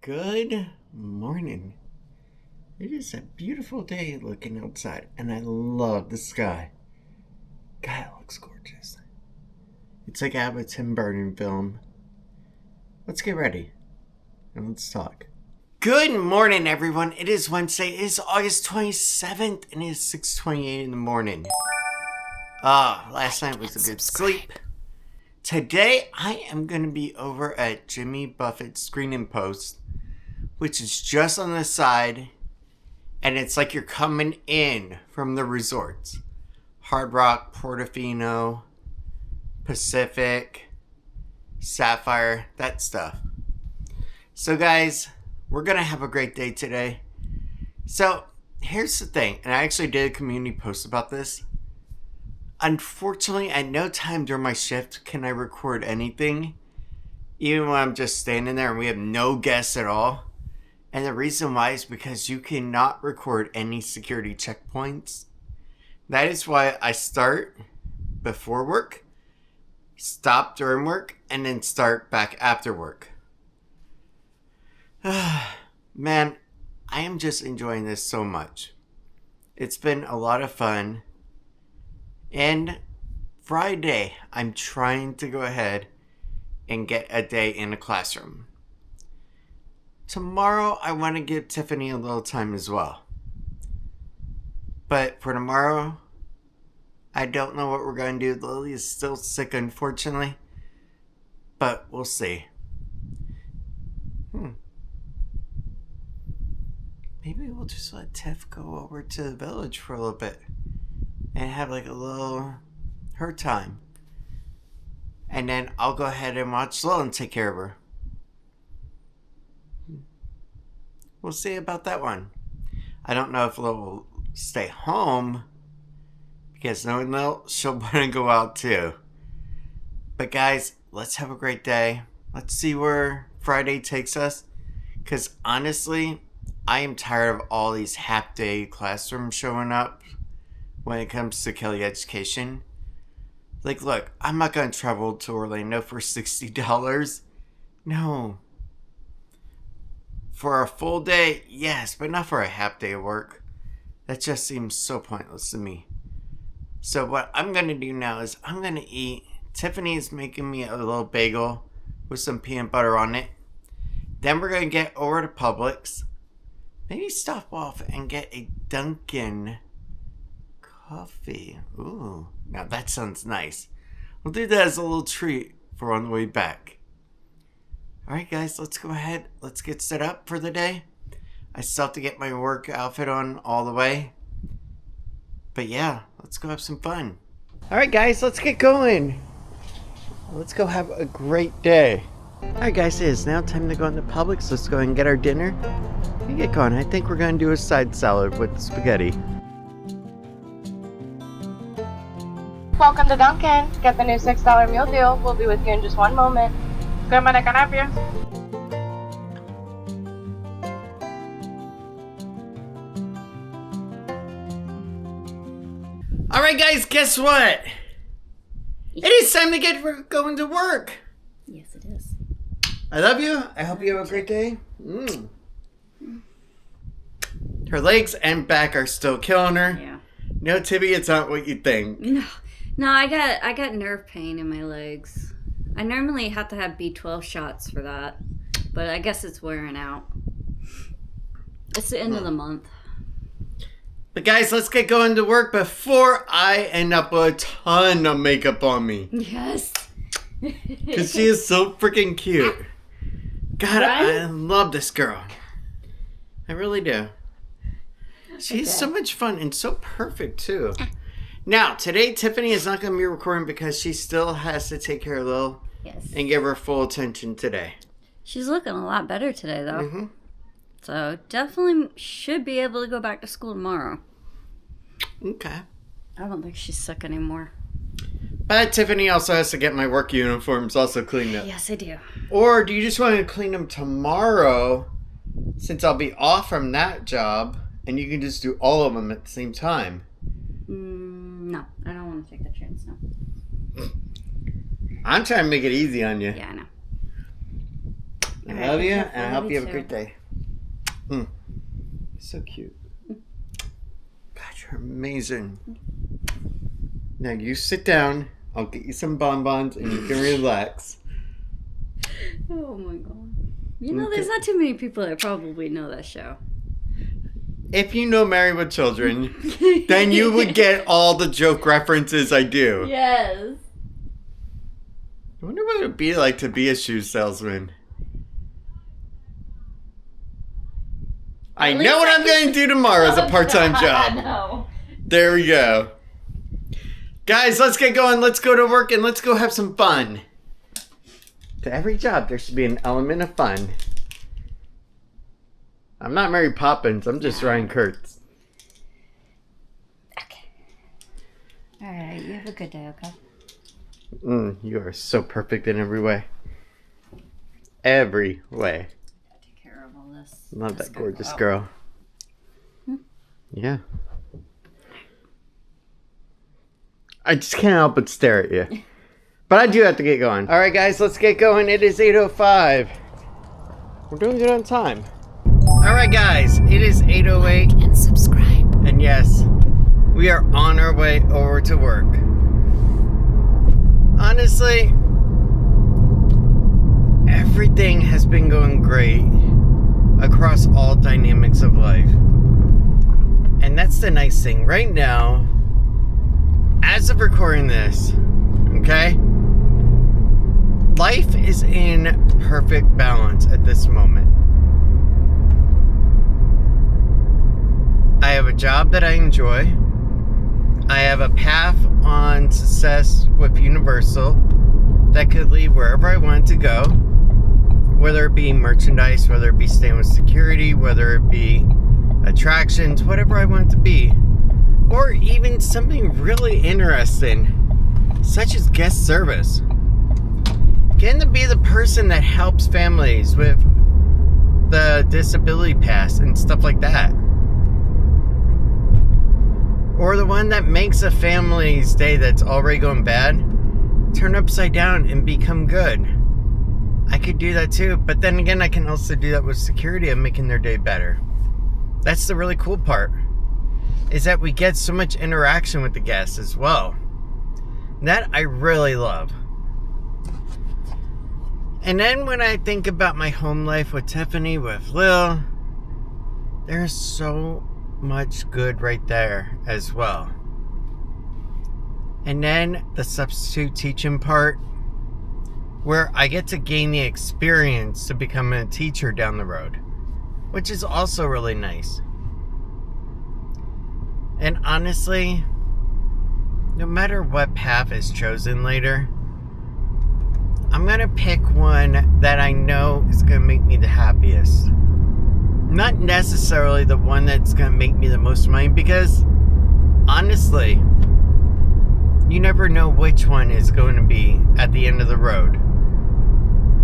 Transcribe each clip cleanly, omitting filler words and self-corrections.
Good morning. It is a beautiful day looking outside, and I love the sky. God, it looks gorgeous. It's like out of a Tim Burton film. Let's get ready, and let's talk. Good morning, everyone. It is Wednesday. It is August 27th, and it is 6:28 in the morning. Last night was a good sleep. Today, I am going to be over at Jimmy Buffett's Screen and Post, which is just on the side, and it's like you're coming in from the resorts. Hard Rock, Portofino, Pacific, Sapphire, that stuff. So guys, we're going to have a great day today. So here's the thing, and I actually did a community post about this. Unfortunately, at no time during my shift can I record anything, even when I'm just standing there and we have no guests at all. And the reason why is because you cannot record any security checkpoints. That is why I start before work, stop during work, and then start back after work. Man, I am just enjoying this so much. It's been a lot of fun. And Friday, I'm trying to go ahead and get a day in a classroom. Tomorrow, I want to give Tiffany a little time as well. But for tomorrow, I don't know what we're going to do. Lily is still sick, unfortunately. But we'll see. Maybe we'll just let Tiff go over to the village for a little bit. And have like a little her time. And then I'll go ahead and watch Lil and take care of her. We'll see about that one. I don't know if Lil will stay home, because knowing Lil, she'll want to go out too. But guys, let's have a great day. Let's see where Friday takes us. Because honestly, I am tired of all these half-day classrooms showing up when it comes to Kelly education. Like, look, I'm not going to travel to Orlando for $60. No. For a full day, yes, but not for a half day of work. That just seems so pointless to me. So what I'm going to do now is I'm going to eat. Tiffany is making me a little bagel with some peanut butter on it. Then we're going to get over to Publix. Maybe stop off and get a Dunkin' coffee. Ooh, now that sounds nice. We'll do that as a little treat for on the way back. Alright guys, let's go ahead. Let's get set up for the day. I still have to get my work outfit on all the way. But yeah, let's go have some fun. Alright guys, let's get going. Let's go have a great day. Alright guys, it is now time to go into Publix. Let's go ahead and get our dinner and get going. I think we're going to do a side salad with spaghetti. Welcome to Dunkin'. Get the new $6 meal deal. We'll be with you in just one moment. Good morning, can I have you? Alright guys, guess what? It is time to get going to work. Yes, it is. I love you. I hope you have a great day. Her legs and back are still killing her. Yeah. No, Tibby, it's not what you think. No, I got nerve pain in my legs. I normally have to have B12 shots for that, but I guess it's wearing out. It's the end of the month. But guys, let's get going to work before I end up with a ton of makeup on me. Yes. Because she is so freaking cute. God, Right? I love this girl. I really do. She's so much fun and so perfect too. Now, today Tiffany is not going to be recording because she still has to take care of Lil. Yes. And give her full attention today. She's looking a lot better today, though. So definitely should be able to go back to school tomorrow. Okay. I don't think she's sick anymore. But Tiffany also has to get my work uniforms also cleaned up. Yes, I do. Or do you just want to clean them tomorrow, since I'll be off from that job, and you can just do all of them at the same time? No, I don't want to take that chance, no. I'm trying to make it easy on you. Yeah, I know. I Alright, love be you, careful. and I Love hope you have a too. great day. So cute. God, you're amazing. Now you sit down. I'll get you some bonbons, and you can relax. Oh my god. You know, there's not too many people that probably know that show. If you know Married with Children, then you would get all the joke references I do. Yes. I wonder what it would be like to be a shoe salesman. I know what I'm going to do tomorrow as a part-time job. No. There we go. Guys, let's get going. Let's go to work and let's go have some fun. To every job, there should be an element of fun. I'm not Mary Poppins. I'm just Ryan Kurtz. Okay. Alright, you have a good day, okay? You are so perfect in every way. Every way. Take care of all this. Love that gorgeous girl. Yeah. I just can't help but stare at you. But I do have to get going. Alright guys, let's get going. It is 8:05. We're doing good on time. Alright guys, it is 8:08. And subscribe. And yes, we are on our way over to work. Honestly, everything has been going great across all dynamics of life. And that's the nice thing. Right now, as of recording this, okay, life is in perfect balance at this moment. I have a job that I enjoy. I have a path on success with Universal that could lead wherever I want to go, whether it be merchandise, whether it be staying with security, whether it be attractions, whatever I want it to be, or even something really interesting, such as guest service. Getting to be the person that helps families with the disability pass and stuff like that. Or the one that makes a family's day that's already going bad turn upside down and become good. I could do that too, but then again, I can also do that with security and making their day better. That's the really cool part, is that we get so much interaction with the guests as well. That I really love. And then when I think about my home life with Tiffany, with Lil, there's so much good right there as well. And then the substitute teaching part, where I get to gain the experience to become a teacher down the road, which is also really nice. And honestly, no matter what path is chosen later, I'm gonna pick one that I know is gonna make me the happiest. Not necessarily the one that's gonna make me the most money, because honestly, you never know which one is going to be at the end of the road.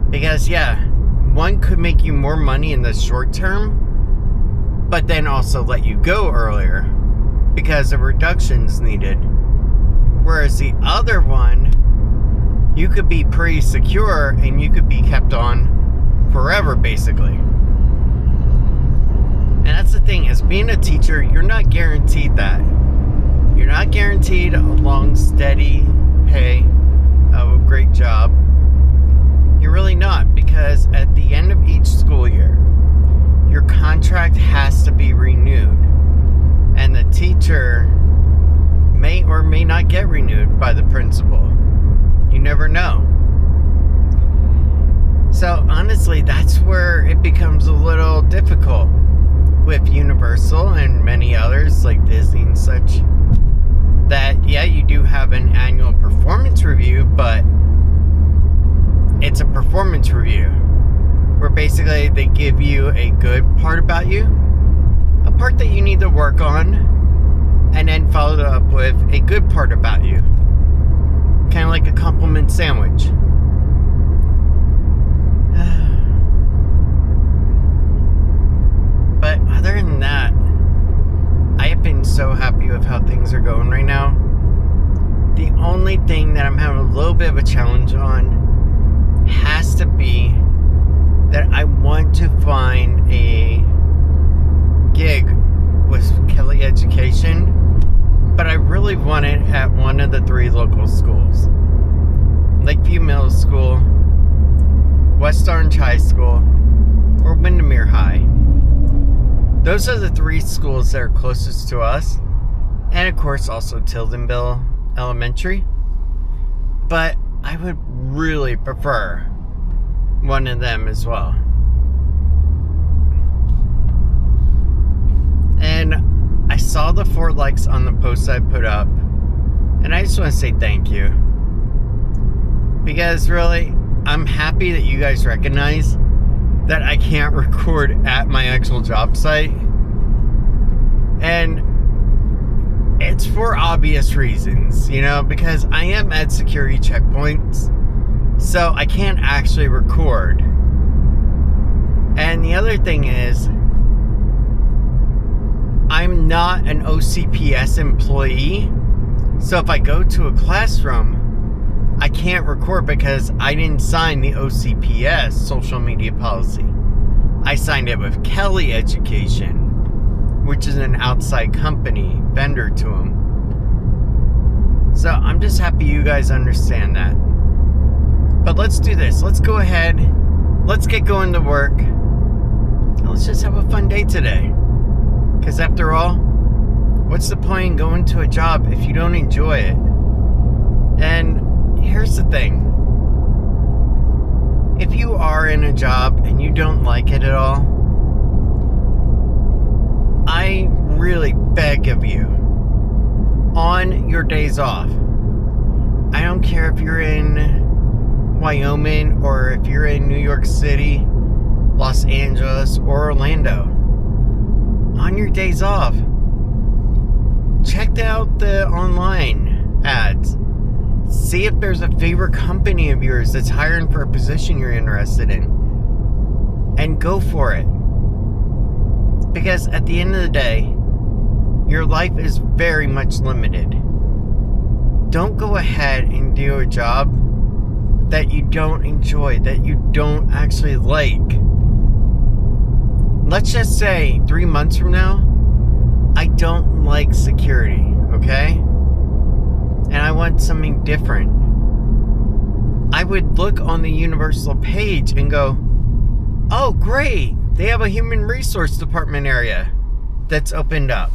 Because yeah, one could make you more money in the short term, but then also let you go earlier because of reductions needed. Whereas the other one, you could be pretty secure and you could be kept on forever, basically. And that's the thing, is being a teacher, you're not guaranteed that. You're not guaranteed a long, steady pay of a great job. You're really not, because at the end of each school year, your contract has to be renewed. And the teacher may or may not get renewed by the principal. You never know. So honestly, that's where it becomes a little difficult with Universal and many others like Disney and such. That, yeah, you do have an annual performance review, but it's a performance review where basically they give you a good part about you, a part that you need to work on, and then follow it up with a good part about you. Kind of like a compliment sandwich. But other than that, I have been so happy with how things are going right now. The only thing that I'm having a little bit of a challenge on has to be that I want to find a gig with Kelly Education, but I really want it at one of the 3 local schools. Lakeview Middle School, West Orange High School, or Windermere High. Those are the 3 schools that are closest to us. And of course also Tildenville Elementary. But I would really prefer one of them as well. And I saw the 4 likes on the post I put up, and I just want to say thank you. Because really, I'm happy that you guys recognize that I can't record at my actual job site. And it's for obvious reasons, you know, because I am at security checkpoints, so I can't actually record. And the other thing is, I'm not an OCPS employee, so if I go to a classroom, I can't record because I didn't sign the OCPS social media policy. I signed it with Kelly Education, which is an outside company, vendor to them. So I'm just happy you guys understand that. But let's do this. Let's go ahead. Let's get going to work. And let's just have a fun day today. Because after all, what's the point in going to a job if you don't enjoy it? And here's the thing. If you are in a job and you don't like it at all, I really beg of you, on your days off, I don't care if you're in Wyoming or if you're in New York City, Los Angeles, or Orlando, on your days off, check out the online ads. See if there's a favorite company of yours that's hiring for a position you're interested in, and go for it. Because at the end of the day, your life is very much limited. Don't go ahead and do a job that you don't enjoy, that you don't actually like. Let's just say 3 months from now, I don't like security, okay? And I want something different. I would look on the Universal page and go, oh great, they have a human resource department area that's opened up.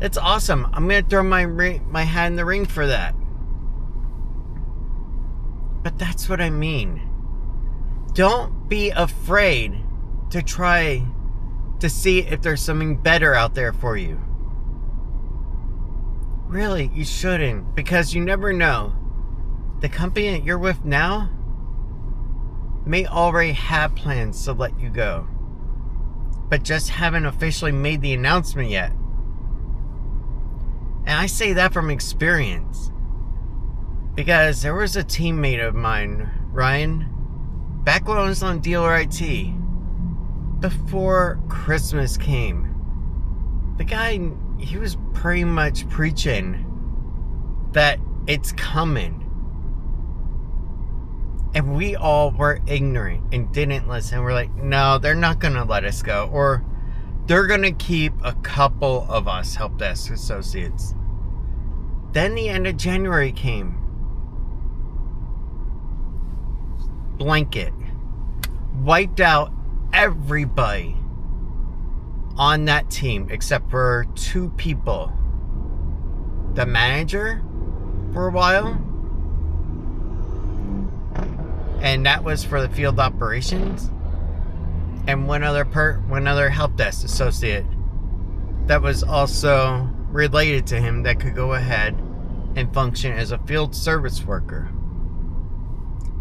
It's awesome. I'm going to throw my hat in the ring for that. But that's what I mean. Don't be afraid to try to see if there's something better out there for you. Really, you shouldn't, because you never know. The company that you're with now may already have plans to let you go, but just haven't officially made the announcement yet. And I say that from experience, because there was a teammate of mine, Ryan, back when I was on Dealer IT, before Christmas came. The guy, he was pretty much preaching that it's coming. And we all were ignorant and didn't listen. We're like, no, they're not going to let us go. Or they're going to keep a couple of us help desk associates. Then the end of January came. Blanket. Wiped out everybody on that team except for 2 people. The manager for a while, and that was for the field operations, and one other help desk associate that was also related to him that could go ahead and function as a field service worker.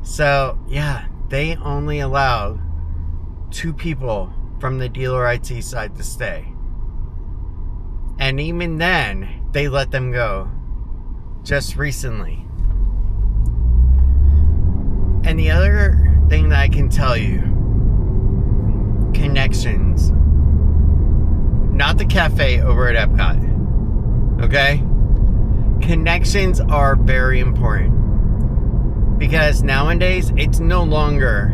So yeah, they only allowed 2 people from the dealer IT side to stay. And even then, they let them go just recently. And the other thing that I can tell you, connections. Not the cafe over at Epcot. Okay? Connections are very important. Because nowadays, it's no longer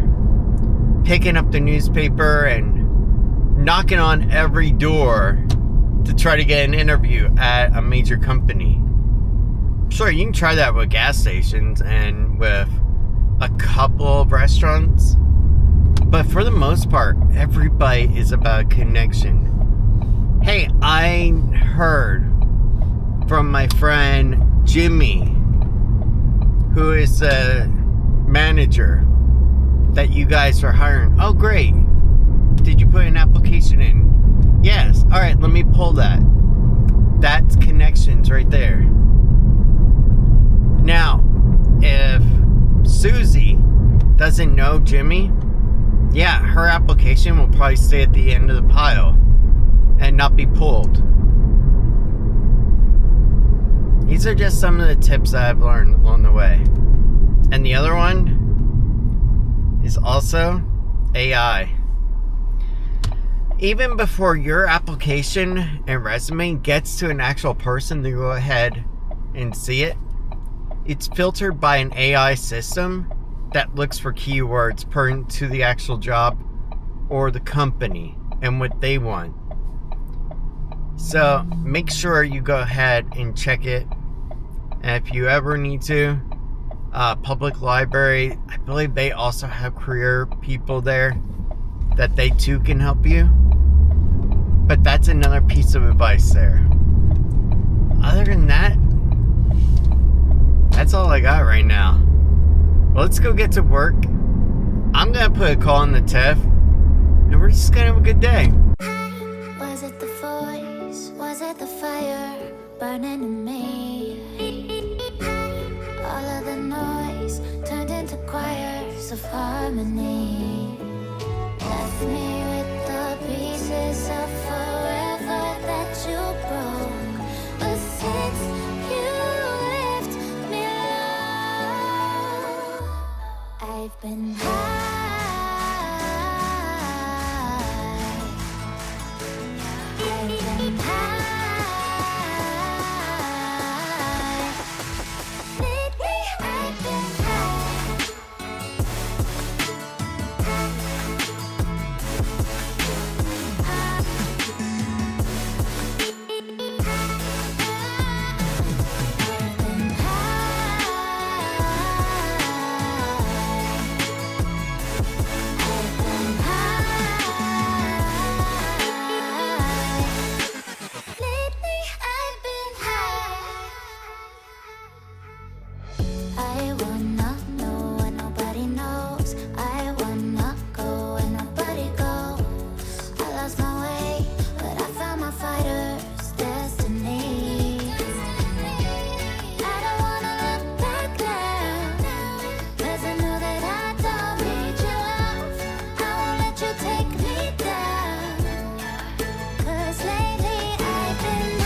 picking up the newspaper and knocking on every door to try to get an interview at a major company. Sure, you can try that with gas stations and with a couple of restaurants, but for the most part, every bite is about connection. Hey, I heard from my friend Jimmy, who is a manager, that you guys are hiring. Oh, great. Did you put an application in? Yes. All right, let me pull that. That's connections right there. Now, if Susie doesn't know Jimmy, yeah, her application will probably stay at the end of the pile and not be pulled. These are just some of the tips that I've learned along the way. And the other one is also AI. Even before your application and resume gets to an actual person to go ahead and see it, it's filtered by an AI system that looks for keywords pertinent to the actual job or the company and what they want. So make sure you go ahead and check it. And if you ever need to, public library, I believe they also have career people there that they too can help you. But that's another piece of advice there. Other than that, that's all I got right now. Well, let's go get to work. I'm gonna put a call on the Tiff, and we're just gonna have a good day. Was it the voice? Was it the fire burning in me? All of the noise turned into choirs of harmony. Left me with the pieces of forever that you broke. But since you left me alone, I've been high. I've been high. Lately I've been I wanna know what nobody knows. I wanna go where nobody goes. I lost my way, but I found my fighter's destiny. I don't wanna look back now, 'cause I know that I don't need your love. I won't let you take me down, 'cause lately I've been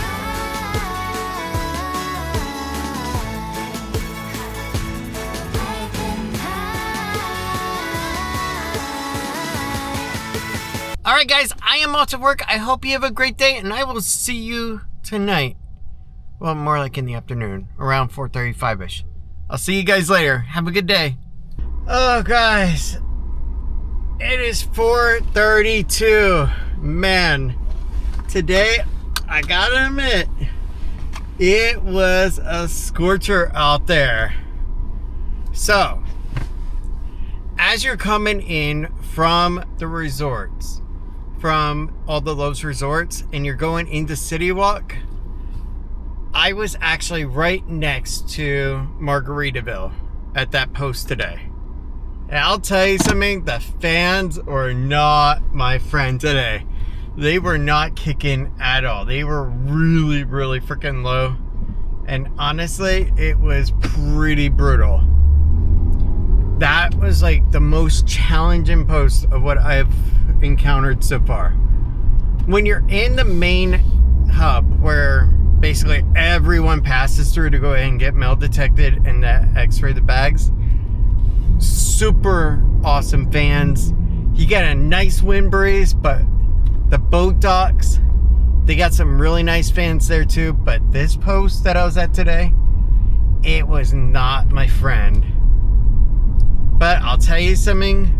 Alright guys, I am off to work. I hope you have a great day, and I will see you tonight. Well, more like in the afternoon, around 4:35ish. I'll see you guys later. Have a good day. Oh guys, it is 4:32. Man, today, I gotta admit, it was a scorcher out there. So, as you're coming in from the resorts, from all the Lowe's resorts, and you're going into Citywalk, I was actually right next to Margaritaville at that post today. And I'll tell you something, the fans are not my friend today. They were not kicking at all. They were really, really freaking low. And honestly, it was pretty brutal. That was like the most challenging post of what I've encountered so far. When you're in the main hub where basically everyone passes through to go ahead and get metal detected and x-ray the bags, super awesome fans. You get a nice wind breeze, but the boat docks, they got some really nice fans there too. But this post that I was at today, it was not my friend. But I'll tell you something,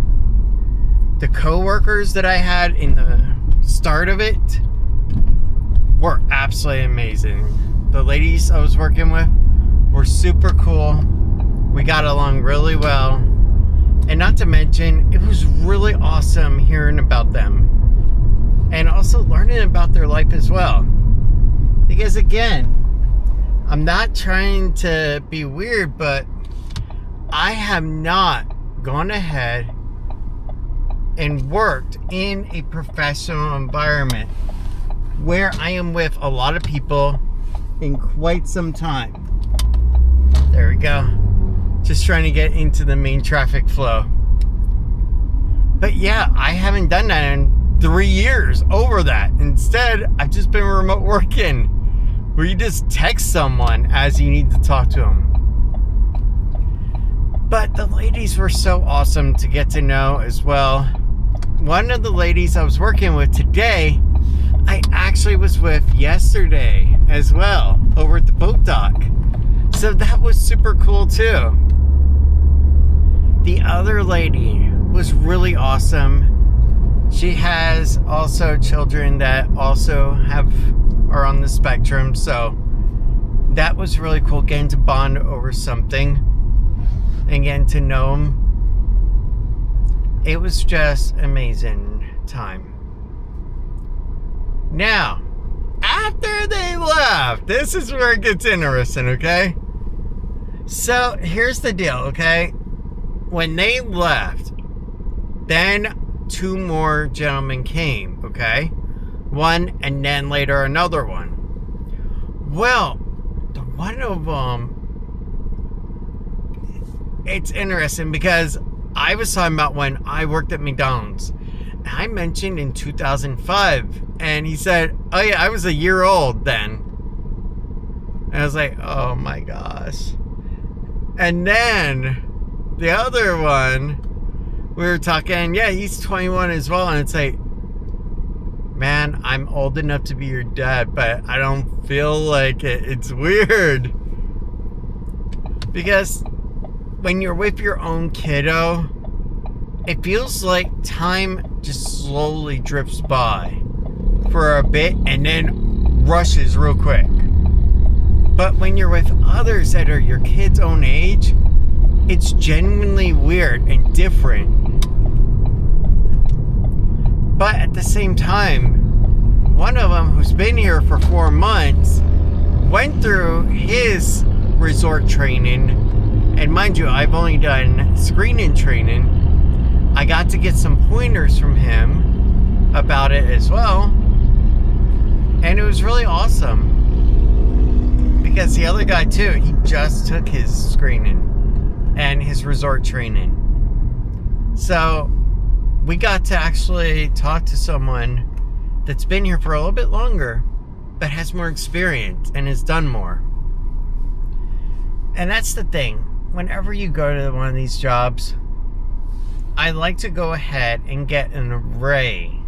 the co-workers that I had in the start of it were absolutely amazing. The ladies I was working with were super cool. We got along really well. And not to mention, it was really awesome hearing about them. And also learning about their life as well. Because again, I'm not trying to be weird, but I have not gone ahead and worked in a professional environment where I am with a lot of people in quite some time. There we go. Just trying to get into the main traffic flow. But yeah, I haven't done that in 3 years, over that. Instead, I've just been remote working, where you just text someone as you need to talk to them. But the ladies were so awesome to get to know as well. One of the ladies I was working with today, I actually was with yesterday as well, over at the boat dock. So that was super cool too. The other lady was really awesome. She has also children that also are on the spectrum, so that was really cool, getting to bond over something and getting to know them. It was just amazing time. Now, after they left, this is where it gets interesting, okay? So here's the deal, okay? When they left, then 2 more gentlemen came, okay? One, and then later another one. Well, one of them, it's interesting because I was talking about when I worked at McDonald's. I mentioned in 2005, and he said, oh yeah, I was a year old then. And I was like, oh my gosh. And then the other one, we were talking, yeah, he's 21 as well. And it's like, man, I'm old enough to be your dad, but I don't feel like it. It's weird. Because when you're with your own kiddo, it feels like time just slowly drifts by for a bit and then rushes real quick. But when you're with others that are your kid's own age, it's genuinely weird and different. But at the same time, one of them who's been here for 4 months went through his resort training. And mind you, I've only done screening training. I got to get some pointers from him about it as well. And it was really awesome. Because the other guy too, he just took his screening and his resort training. So we got to actually talk to someone that's been here for a little bit longer, but has more experience and has done more. And that's the thing. Whenever you go to one of these jobs, I like to go ahead and get an array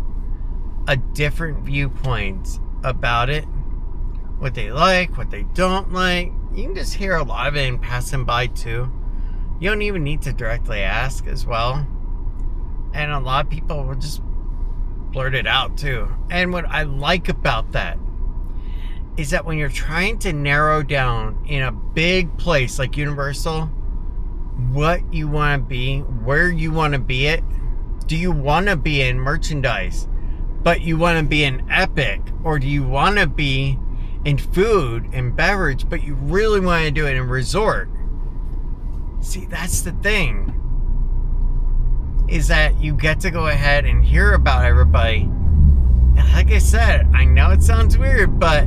of different viewpoints about it. What they like, what they don't like. You can just hear a lot of it in passing by too. You don't even need to directly ask as well. And a lot of people will just blurt it out too. And what I like about that is that when you're trying to narrow down in a big place like Universal what you want to be, where you want to be it, do you want to be in merchandise but you want to be in Epic, or do you want to be in food and beverage but you really want to do it in resort? See, that's the thing, is that you get to go ahead and hear about everybody. And like I said, I know it sounds weird, but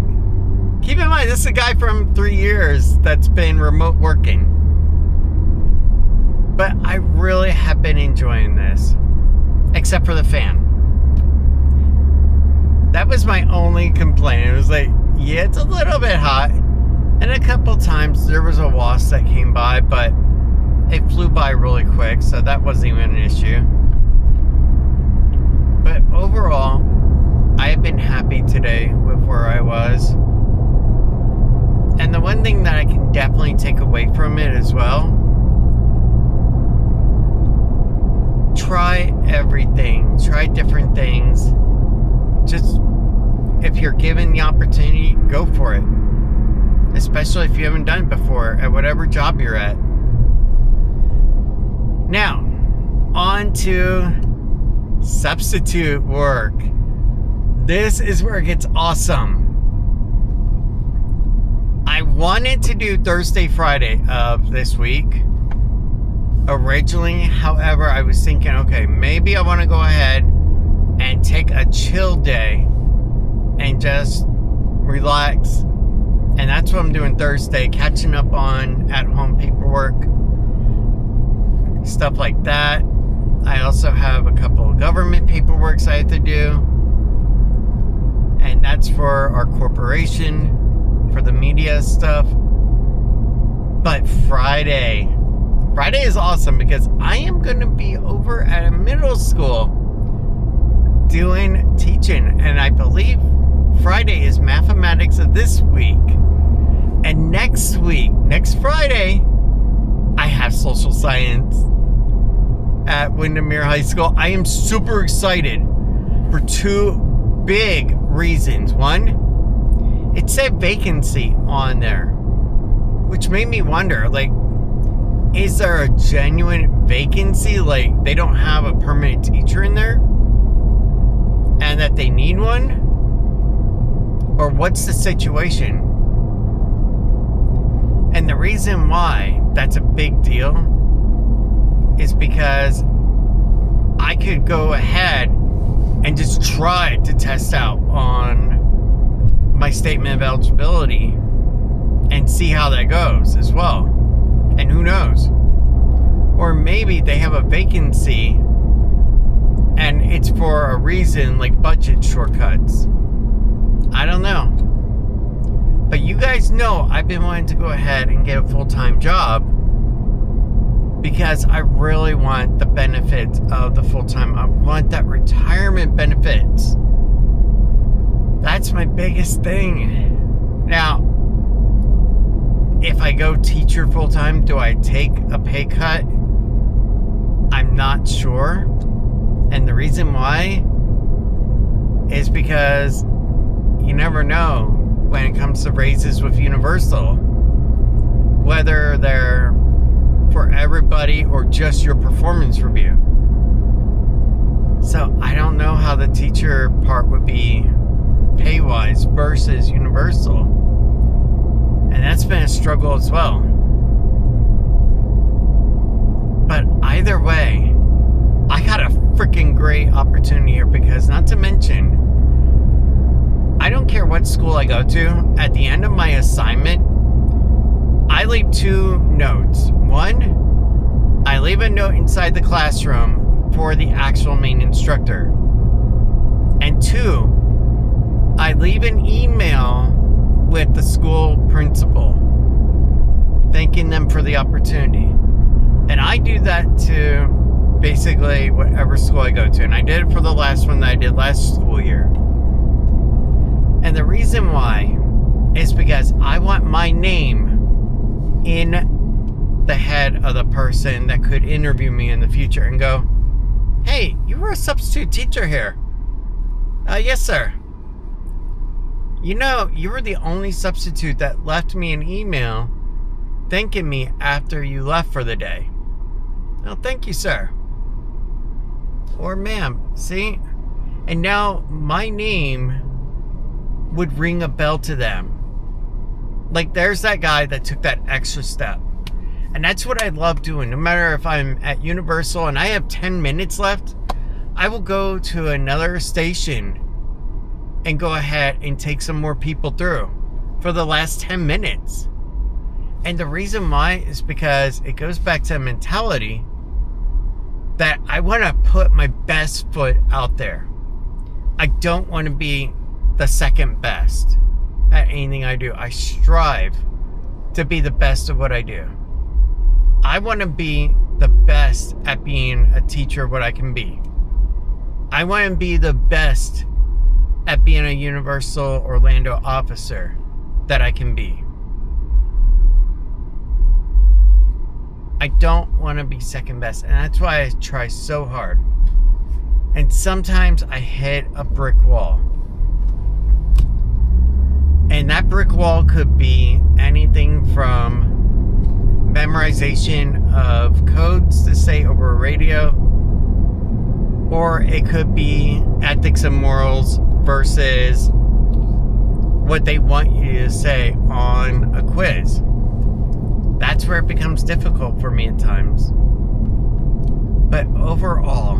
keep in mind, this is a guy from 3 years that's been remote working. But I really have been enjoying this. Except for the fan. That was my only complaint. It was like, yeah, it's a little bit hot. And a couple times there was a wasp that came by, but it flew by really quick, so that wasn't even an issue. But overall, I have been happy today with where I was. And the one thing that I can definitely take away from it as well, try everything. Try different things. Just, if you're given the opportunity, go for it. Especially if you haven't done it before at whatever job you're at. Now, on to substitute work. This is where it gets awesome. I wanted to do Thursday, Friday of this week originally. However, I was thinking, okay, maybe I want to go ahead and take a chill day and just relax. And that's what I'm doing Thursday, catching up on at-home paperwork, stuff like that. I also have a couple of government paperworks I have to do. And that's for our corporation, for the media stuff. But Friday is awesome because I am going to be over at a middle school doing teaching. And I believe Friday is mathematics of this week. And next Friday, I have social science at Windermere High School. I am super excited for two big reasons. One, it said vacancy on there, which made me wonder, like, is there a genuine vacancy? Like, they don't have a permanent teacher in there and that they need one? Or what's the situation? And the reason why that's a big deal is because I could go ahead and just try to test out on my statement of eligibility and see how that goes as well. And who knows? Or maybe they have a vacancy and it's for a reason, like budget shortcuts. I don't know. But you guys know I've been wanting to go ahead and get a full-time job because I really want the benefits of the full-time. I want that retirement benefits. That's my biggest thing. Now, if I go teacher full-time, do I take a pay cut? I'm not sure. And the reason why is because you never know when it comes to raises with Universal, whether they're for everybody or just your performance review. So I don't know how the teacher part would be pay-wise versus Universal. And that's been a struggle as well. But either way, I got a freaking great opportunity here because, not to mention, I don't care what school I go to, at the end of my assignment, I leave two notes. One, I leave a note inside the classroom for the actual main instructor. And two, I leave an email with the school principal, thanking them for the opportunity. And I do that to basically whatever school I go to. And I did it for the last one that I did last school year. And the reason why is because I want my name in the head of the person that could interview me in the future and go, hey, you were a substitute teacher here. Yes, sir. You know, you were the only substitute that left me an email thanking me after you left for the day. Oh, thank you, sir. Or ma'am, see? And now my name would ring a bell to them. Like, there's that guy that took that extra step. And that's what I love doing. No matter if I'm at Universal and I have 10 minutes left, I will go to another station and go ahead and take some more people through for the last 10 minutes. And the reason why is because it goes back to a mentality that I want to put my best foot out there. I don't want to be the second best at anything I do. I strive to be the best of what I do. I want to be the best at being a teacher of what I can be. I want to be the best at being a Universal Orlando officer that I can be. I don't want to be second best. And that's why I try so hard. And sometimes I hit a brick wall. And that brick wall could be anything from memorization of codes to say over a radio, or it could be ethics and morals versus what they want you to say on a quiz. That's where it becomes difficult for me at times. But overall,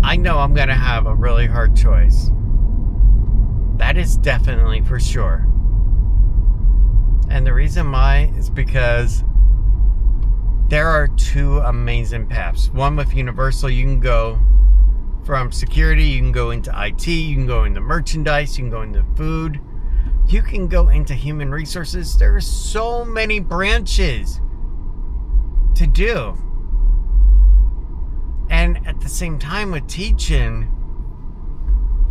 I know I'm going to have a really hard choice. That is definitely for sure. And the reason why is because there are two amazing paths. One with Universal, you can go from security, you can go into IT, you can go into merchandise, you can go into food, you can go into human resources. There are so many branches to do. And at the same time with teaching,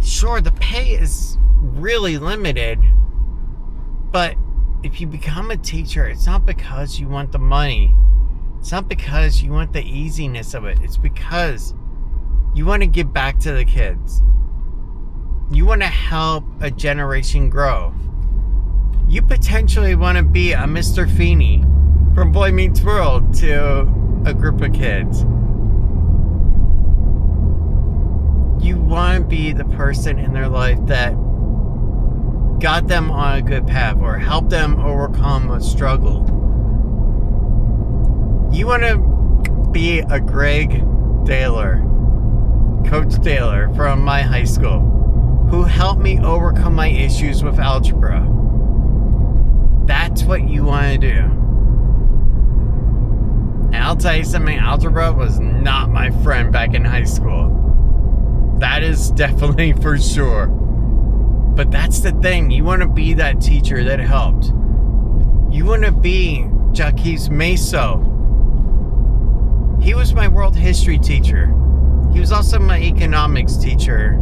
sure, the pay is really limited, but if you become a teacher, it's not because you want the money. It's not because you want the easiness of it. It's because you want to give back to the kids. You want to help a generation grow. You potentially want to be a Mr. Feeney from Boy Meets World to a group of kids. You want to be the person in their life that got them on a good path or helped them overcome a struggle. You want to be a Greg Daler, Coach Daler from my high school, who helped me overcome my issues with algebra. That's what you want to do. And I'll tell you something, algebra was not my friend back in high school. That is definitely for sure. But that's the thing. You want to be that teacher that helped. You want to be Jacques Meso. He was my world history teacher. He was also my economics teacher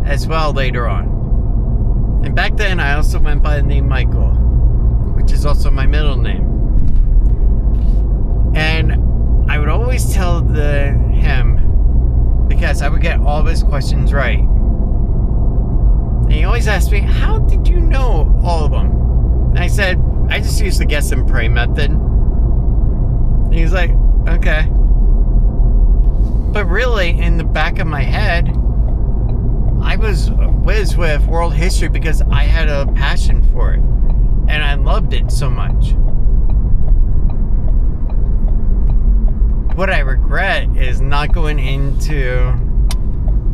as well later on. And back then I also went by the name Michael, which is also my middle name. And I would always tell him, because I would get all of his questions right. And he always asked me, how did you know all of them? And I said, I just used the guess and pray method. And he was like, okay. But really, in the back of my head, I was whiz with world history because I had a passion for it. And I loved it so much. What I regret is not going into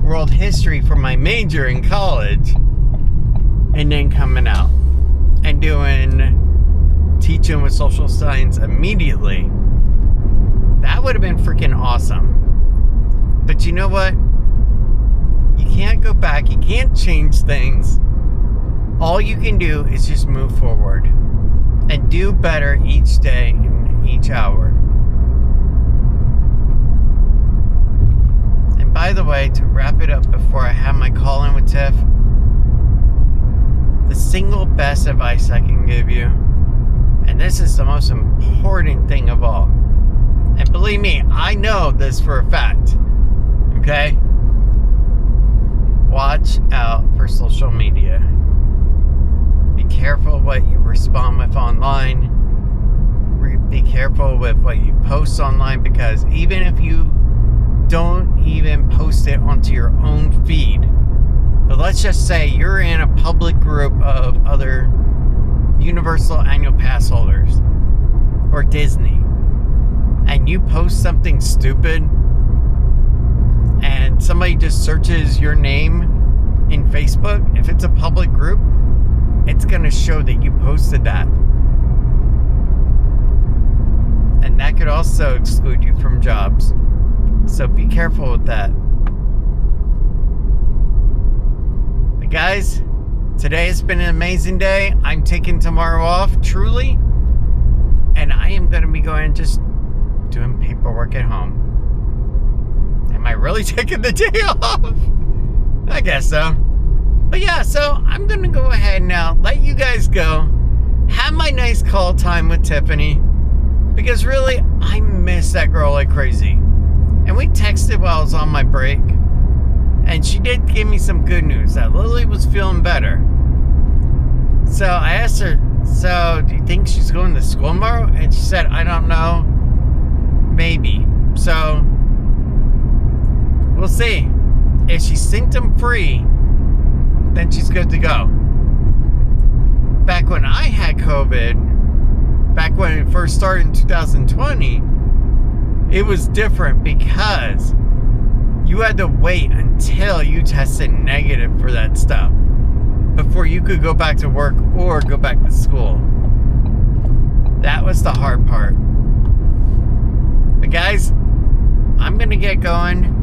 world history for my major in college and then coming out and doing teaching with social science immediately. That would have been freaking awesome. But you know what? You can't go back. You can't change things. All you can do is just move forward and do better each day and each hour. And by the way, to wrap it up before I have my call in with Tiff, the single best advice I can give you, and this is the most important thing of all, and believe me, I know this for a fact, okay? Watch out for social media. Be careful what you respond with online. Be careful with what you post online, because even if you don't even post it onto your own feed, but let's just say you're in a public group of other Universal annual pass holders or Disney, and you post something stupid and somebody just searches your name in Facebook, if it's a public group, it's going to show that you posted that. And that could also exclude you from jobs. So be careful with that. But guys, today has been an amazing day. I'm taking tomorrow off, truly. And I am going to be going just doing paperwork at home. Am I really taking the day off? I guess so. But yeah, so I'm going to go ahead now, let you guys go. Have my nice call time with Tiffany. Because really, I miss that girl like crazy. And we texted while I was on my break. And she did give me some good news that Lily was feeling better. So I asked her, so do you think she's going to school tomorrow? And she said, I don't know. Maybe. So we'll see. If she's symptom free, then she's good to go. Back when I had COVID, back when it first started in 2020, it was different because you had to wait until you tested negative for that stuff before you could go back to work or go back to school. That was the hard part. But guys, I'm gonna get going.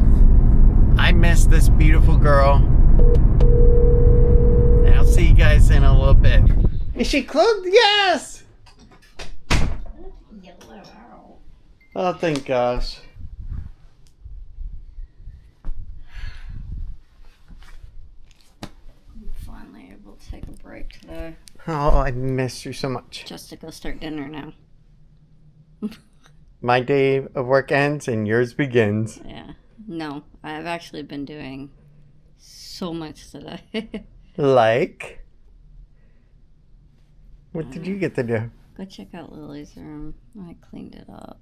I miss this beautiful girl. And I'll see you guys in a little bit. Is she clothed? Yes! Oh, thank gosh. I'm finally able to take a break today. Oh, I missed you so much. Just to go start dinner now. My day of work ends and yours begins. Yeah. No, I've actually been doing so much today. Like? What did you get to do? Go check out Lily's room. I cleaned it up.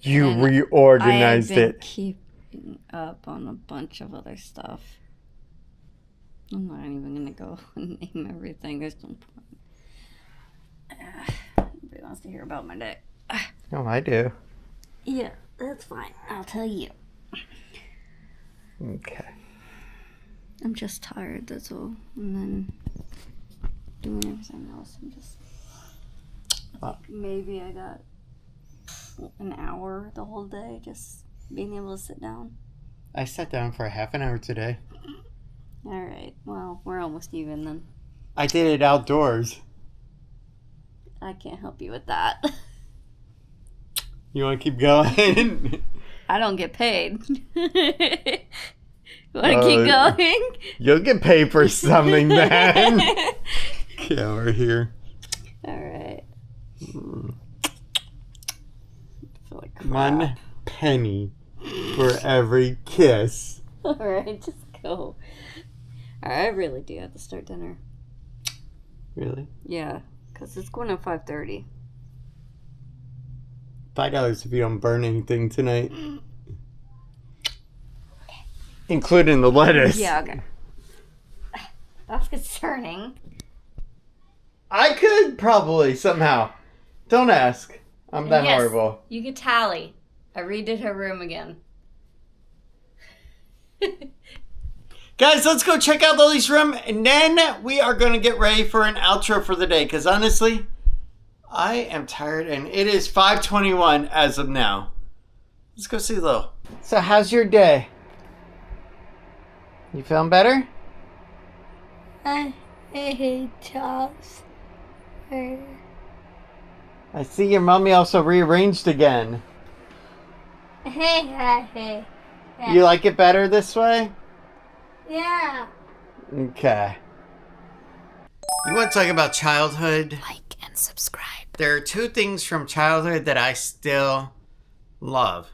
You And reorganized I have been it. keeping up on a bunch of other stuff. I'm not even gonna go and name everything. There's no point. Nobody wants to hear about my day. Oh, I do. Yeah, that's fine. I'll tell you. Okay. I'm just tired, that's all. And then doing everything else. I'm just... Maybe I got an hour the whole day just being able to sit down. I sat down for a half an hour today. Alright, well, we're almost even then. I did it outdoors. I can't help you with that. You want to keep going? I don't get paid. Want to keep going? You'll get paid for something then. Get over here. Alright. I feel like crap. 1 penny for every kiss. Alright, just go. Alright, I really do have to start dinner. Really? Yeah, because it's going at 5:30. $5 if you don't burn anything tonight. Including the lettuce. Yeah, okay. That's concerning. I could probably somehow. Don't ask. I'm that Yes, horrible. You could tally. I redid her room again. Guys, let's go check out Lily's room, and then we are going to get ready for an outro for the day, because honestly, I am tired, and it is 5:21 as of now. Let's go see Lil. So how's your day? You feeling better? I hate jobs. I see your mommy also rearranged again. Hey. You like it better this way? Yeah. Okay. You want to talk about childhood? Like and subscribe. There are 2 things from childhood that I still love.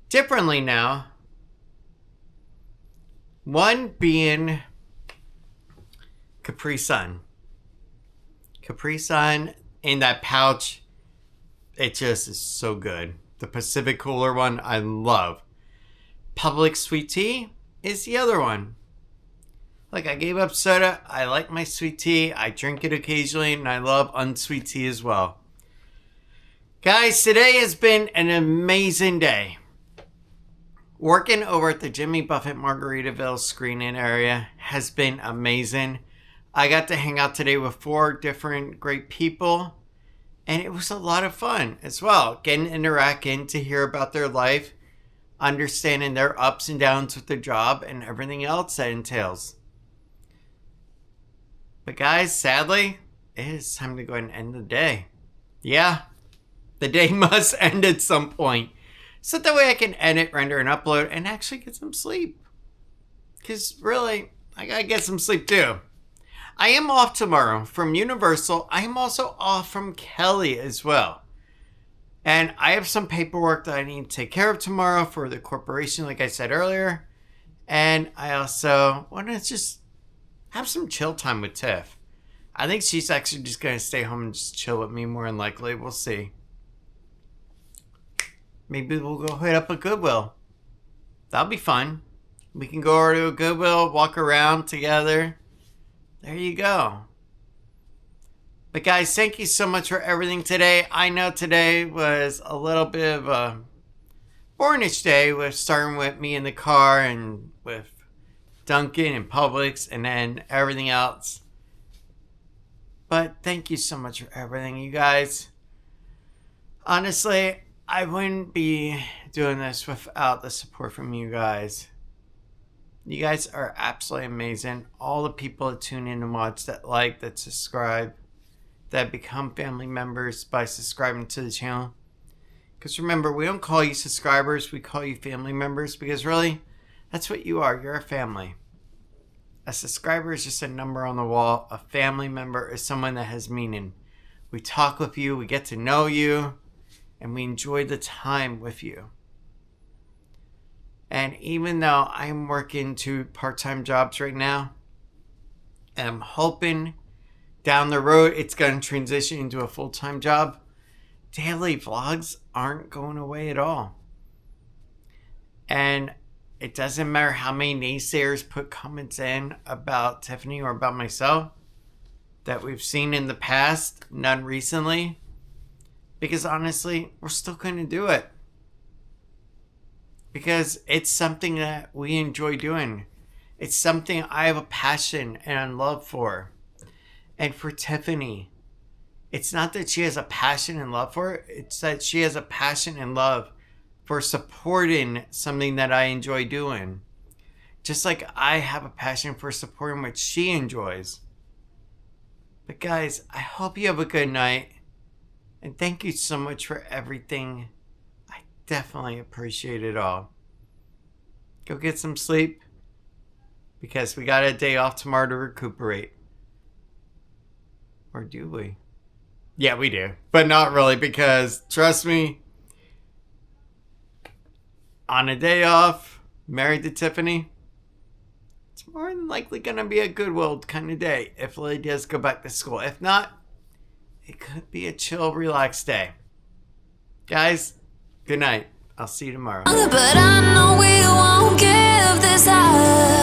Differently now. One being Capri Sun. Capri Sun in that pouch. It just is so good. The Pacific Cooler one I love. Public Sweet Tea is the other one. Like, I gave up soda. I like my sweet tea. I drink it occasionally, and I love unsweet tea as well. Guys, today has been an amazing day. Working over at the Jimmy Buffett Margaritaville screening area has been amazing. I got to hang out today with 4 different great people, and it was a lot of fun as well. Getting interacting to hear about their life, understanding their ups and downs with their job, and everything else that entails. But guys, sadly, it is time to go ahead and end the day. Yeah, the day must end at some point. So that way I can edit, render, and upload and actually get some sleep. Because really, I gotta get some sleep too. I am off tomorrow from Universal. I am also off from Kelly as well. And I have some paperwork that I need to take care of tomorrow for the corporation, like I said earlier. And I also want to just have some chill time with Tiff. I think she's actually just going to stay home and just chill with me more than likely. We'll see. Maybe we'll go hit up a Goodwill. That'll be fun. We can go over to a Goodwill, walk around together. There you go. But guys, thank you so much for everything today. I know today was a little bit of a boringish day with starting with me in the car and with Dunkin' and Publix and then everything else. But thank you so much for everything, you guys. Honestly, I wouldn't be doing this without the support from you guys. You guys are absolutely amazing. All the people that tune in and watch, that like, that subscribe, that become family members by subscribing to the channel. Because remember, we don't call you subscribers, we call you family members, because really, that's what you are. You're a family. A subscriber is just a number on the wall. A family member is someone that has meaning. We talk with you, we get to know you, and we enjoy the time with you. And even though I'm working 2 part-time jobs right now, and I'm hoping down the road it's going to transition into a full-time job, daily vlogs aren't going away at all. And it doesn't matter how many naysayers put comments in about Tiffany or about myself that we've seen in the past, none recently, because honestly, we're still going to do it. Because it's something that we enjoy doing. It's something I have a passion and love for. And for Tiffany, it's not that she has a passion and love for it, it's that she has a passion and love for supporting something that I enjoy doing. Just like I have a passion for supporting what she enjoys. But guys, I hope you have a good night. And thank you so much for everything. I definitely appreciate it all. Go get some sleep. Because we got a day off tomorrow to recuperate. Or do we? Yeah, we do. But not really, because trust me, on a day off, married to Tiffany, it's more than likely going to be a Goodwill kind of day if Lily does go back to school. If not, it could be a chill, relaxed day. Guys, good night. I'll see you tomorrow. But I know we won't give this up.